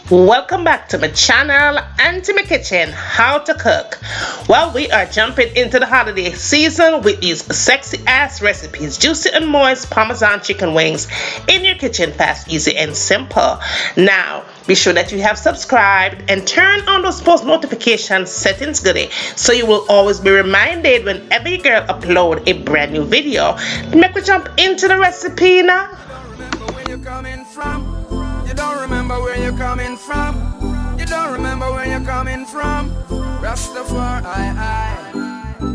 Welcome back to my channel and to my kitchen, how to cook. Well, we are jumping into the holiday season with these sexy ass recipes, juicy and moist Parmesan chicken wings in your kitchen, fast, easy and simple. Now be sure that you have subscribed and turn on those post notification settings goodie so you will always be reminded whenever your girl upload a brand new video. Make we jump into the recipe now. You don't remember where you're coming from. You don't remember where you're coming from. Rastafari,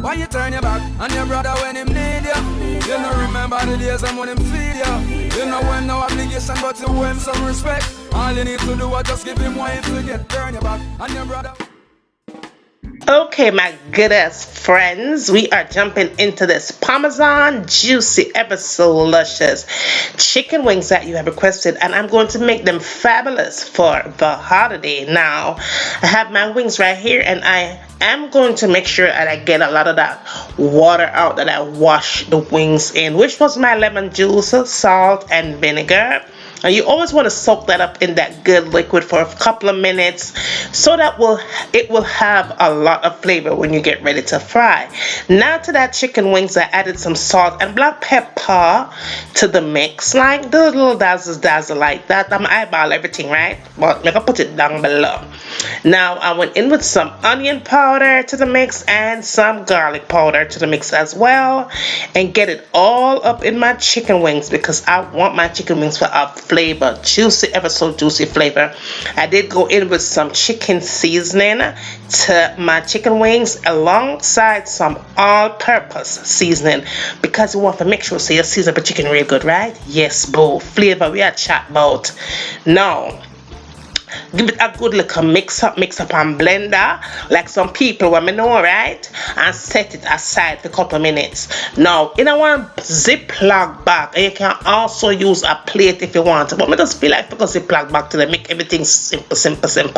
why you turn your back on your brother when him need you? You don't remember the days and when him feed you. You know when no obligation but to owe him some respect. All you need to do is just give him wine to get turn your back on your brother. Okay, my good ass friends, we are jumping into this Parmesan juicy, ever so luscious chicken wings that you have requested, and I'm going to make them fabulous for the holiday. Now, I have my wings right here, and I am going to make sure that I get a lot of that water out that I wash the wings in, which was my lemon juice, salt, and vinegar. And you always want to soak that up in that good liquid for a couple of minutes so that it will have a lot of flavor when you get ready to fry. Now to that chicken wings, I added some salt and black pepper to the mix, like the little dazzle like that. I'm eyeball everything, right? But I'm gonna put it down below. Now I went in with some onion powder to the mix and some garlic powder to the mix as well, and get it all up in my chicken wings because I want my chicken wings for a flavor, juicy, ever so juicy flavor. I did go in with some chicken seasoning to my chicken wings alongside some all-purpose seasoning because you want to make sure so you season the chicken real good, right? Yes, boo. Flavor we are chat about. Now give it a good little mix up and blender like some people want me know, right? And set it aside for a couple of minutes. Now in a one Ziploc bag, and you can also use a plate if you want, but I just feel like because Ziploc bag to make everything simple.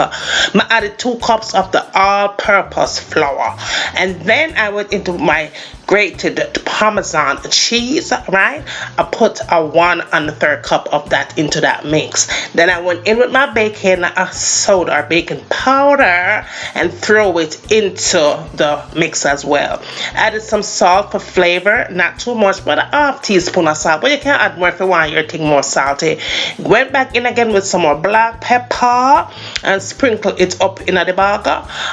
I added 2 cups of the all-purpose flour, and then I went into my grated Parmesan cheese, right? I put a 1 1/3 cup of that into that mix. Then I went in with my baking soda or baking powder and throw it into the mix as well. Added some salt for flavor, not too much, but a half teaspoon of salt, but you can add more if you want your thing more salty. Went back in again with some more black pepper and sprinkle it up in the bag.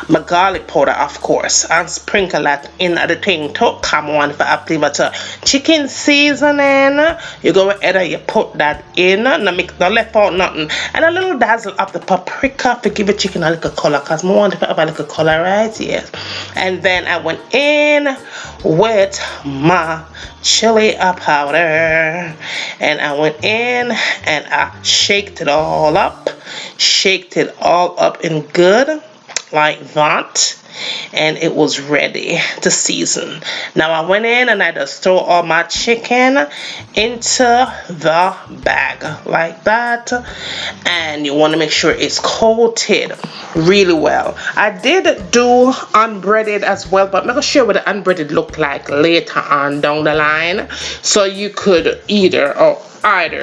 My garlic powder, of course, and sprinkle that in the thing too. Come on for a flavor to chicken seasoning. You go ahead and you put that in, no left out nothing, and a little dazzle of the paprika to give the chicken a little color because I want to have a little color, right? Yes. And then I went in with my chili powder, and I went in and I shaked it all up in good like that, and it was ready to season. Now I went in and I just throw all my chicken into the bag like that, and you want to make sure it's coated really well. I did do unbreaded as well, but I'm not gonna show what the unbreaded look like later on down the line, so you could either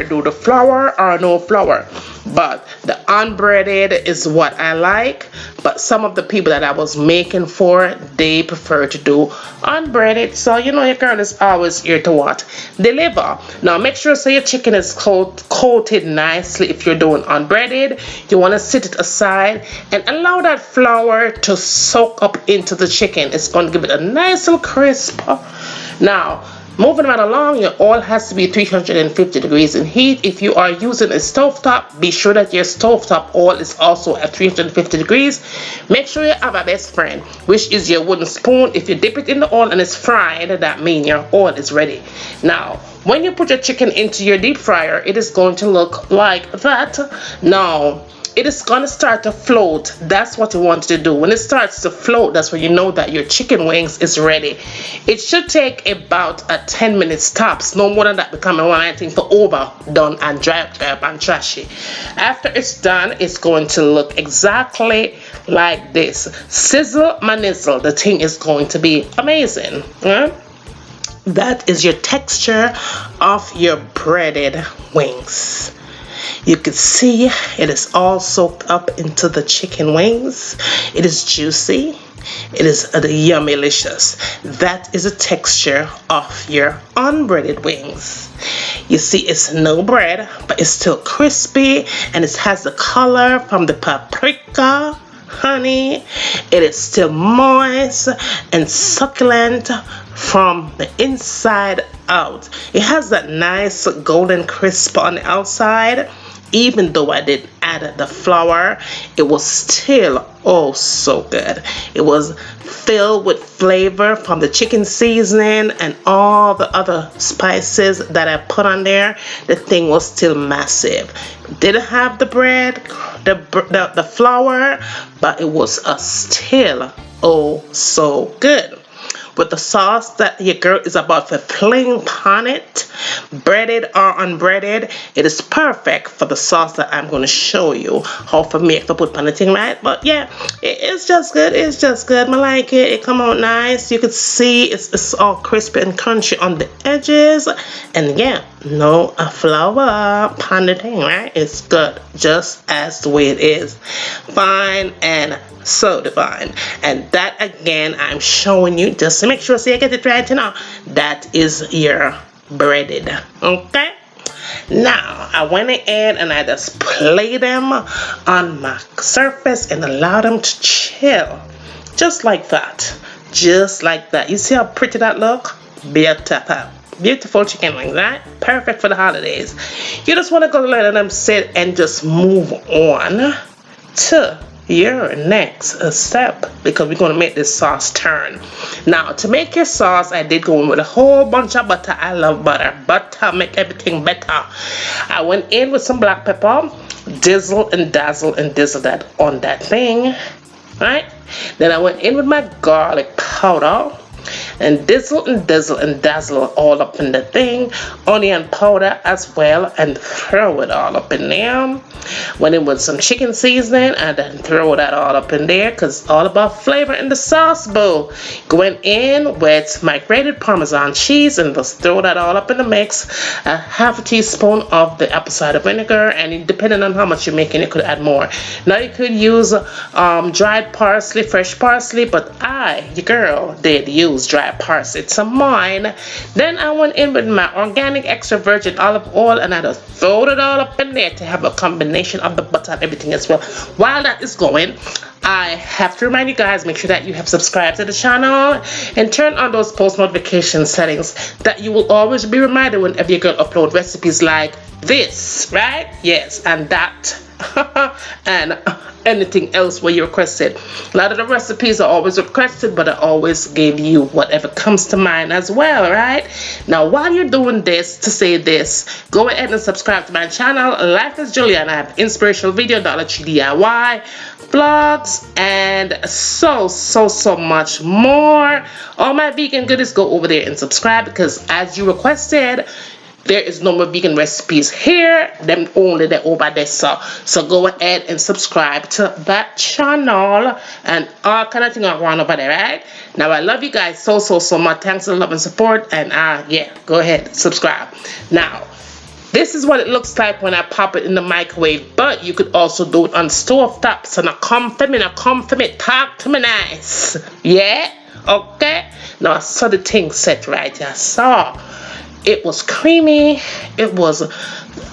do the flour or no flour, but the unbreaded is what I like. But some of the people that I was making for, they prefer to do unbreaded, so you know your girl is always here to what? Deliver. Now make sure so your chicken is coated nicely. If you're doing unbreaded, you want to set it aside and allow that flour to soak up into the chicken. It's going to give it a nice little crisp. Now moving right along, your oil has to be 350 degrees in heat. If you are using a stovetop, be sure that your stovetop oil is also at 350 degrees. Make sure you have a best friend, which is your wooden spoon. If you dip it in the oil and it's fried, that means your oil is ready. Now, when you put your chicken into your deep fryer, it is going to look like that. Now, it is going to start to float. That's what you want to do. When it starts to float, that's when you know that your chicken wings is ready. It should take about a 10 minutes tops, no more than that, becoming one I think for overdone and dry up and trashy. After it's done, it's going to look exactly like this. Sizzle my nizzle. The thing is going to be amazing. That is your texture of your breaded wings. You can see it is all soaked up into the chicken wings. It is juicy. It is yummy-licious. That is the texture of your unbreaded wings. You see, it's no bread, but it's still crispy, and it has the color from the paprika. Honey, it is still moist and succulent from the inside out. It has that nice golden crisp on the outside. Even though I didn't add the flour, it was still oh so good. It was filled with flavor from the chicken seasoning and all the other spices that I put on there. The thing was still massive. Didn't have the bread, the flour, but it was still oh so good. With the sauce that your girl is about to fling upon it, breaded or unbreaded, it is perfect for the sauce that I'm going to show you how for me to put on the thing, right? But yeah, it's just good. It's just good. I like it. It come out nice. You can see it's all crispy and crunchy on the edges, and yeah, no flour on the thing, right? It's good, just as the way it is. Fine and so divine. And that again, I'm showing you just to make sure so you get it right now. That is your breaded. Okay, now I went ahead and I just play them on my surface and allow them to chill just like that, just like that. You see how pretty that look? Beautiful chicken wings, right? Perfect for the holidays. You just want to go let them sit and just move on to your next step, because we're going to make this sauce turn. Now, to make your sauce, I did go in with a whole bunch of butter. I love butter. Butter make everything better. I went in with some black pepper, dizzle and dazzle and dizzle that on that thing, right? Then I went in with my garlic powder and dizzle and dizzle and dazzle all up in the thing, onion powder as well, and throw it all up in there. Went in with some chicken seasoning and then throw that all up in there, because it's all about flavor in the sauce bowl. Going in with my grated Parmesan cheese and just throw that all up in the mix. A half a teaspoon of the apple cider vinegar, and depending on how much you're making, you could add more. Now you could use dried parsley, fresh parsley, but your girl, did use dried parsley to mine. Then I went in with my organic extra virgin olive oil, and I just throwed it all up in there to have a combination of the butter and everything as well. While that is going, I have to remind you guys, make sure that you have subscribed to the channel and turn on those post notification settings, that you will always be reminded whenever your girl upload recipes like this, right? Yes, and that and anything else where you requested. A lot of the recipes are always requested, but I always give you whatever comes to mind as well, right? Now, while you're doing this, to say this, go ahead and subscribe to my channel. Life is Juliana. I have inspirational video, Dollar Tree DIY, vlogs, and so much more. All my vegan goodies, go over there and subscribe, because as you requested, there is no more vegan recipes here, them only they're over there. So go ahead and subscribe to that channel and all kind of thing I want over there, right? Now I love you guys so much. Thanks for the love and support, and yeah, go ahead, subscribe. Now, this is what it looks like when I pop it in the microwave, but you could also do it on stove top. So now come for me, talk to me nice. Yeah? Okay? Now I saw the thing set right here. So it was creamy, it was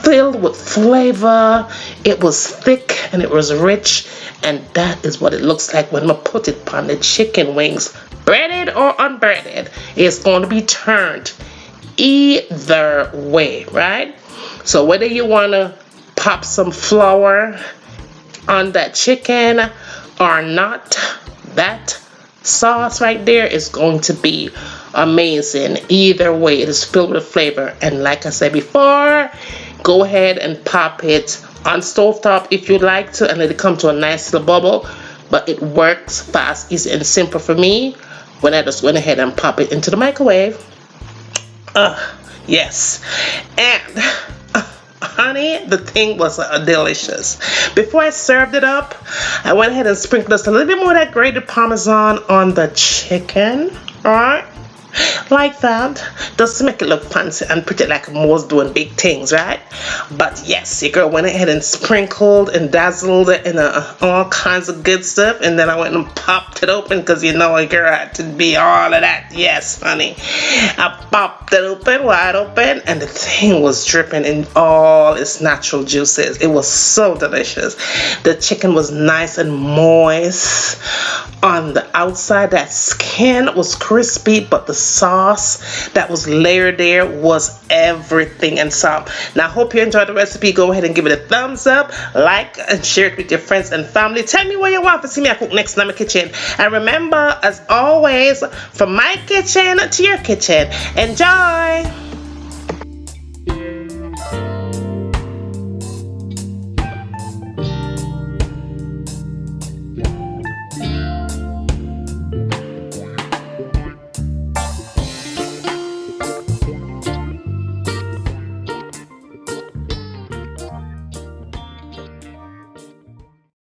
filled with flavor, it was thick, and it was rich, and that is what it looks like when I put it on the chicken wings. Breaded or unbreaded, it's going to be turned either way, right? So whether you want to pop some flour on that chicken or not, that sauce right there is going to be amazing. Either way, it is filled with flavor. And like I said before, go ahead and pop it on stovetop if you'd like to, and let it come to a nice little bubble. But it works fast, easy, and simple for me when I just went ahead and pop it into the microwave. Yes. And honey, the thing was delicious. Before I served it up, I went ahead and sprinkled just a little bit more of that grated Parmesan on the chicken. Alright? like that, just to make it look fancy and pretty like most doing big things, right? But yes, your girl went ahead and sprinkled and dazzled it in all kinds of good stuff, and then I went and popped it open because you know a girl had to be all of that. Yes, honey. I popped it open, wide open, and the thing was dripping in all its natural juices. It was so delicious. The chicken was nice and moist on the outside. That skin was crispy, but the sauce that was layered there was everything and some. Now I hope you enjoyed the recipe. Go ahead and give it a thumbs up, like and share it with your friends and family. Tell me what you want to see me cook next in my kitchen, and remember, as always, from my kitchen to your kitchen, enjoy.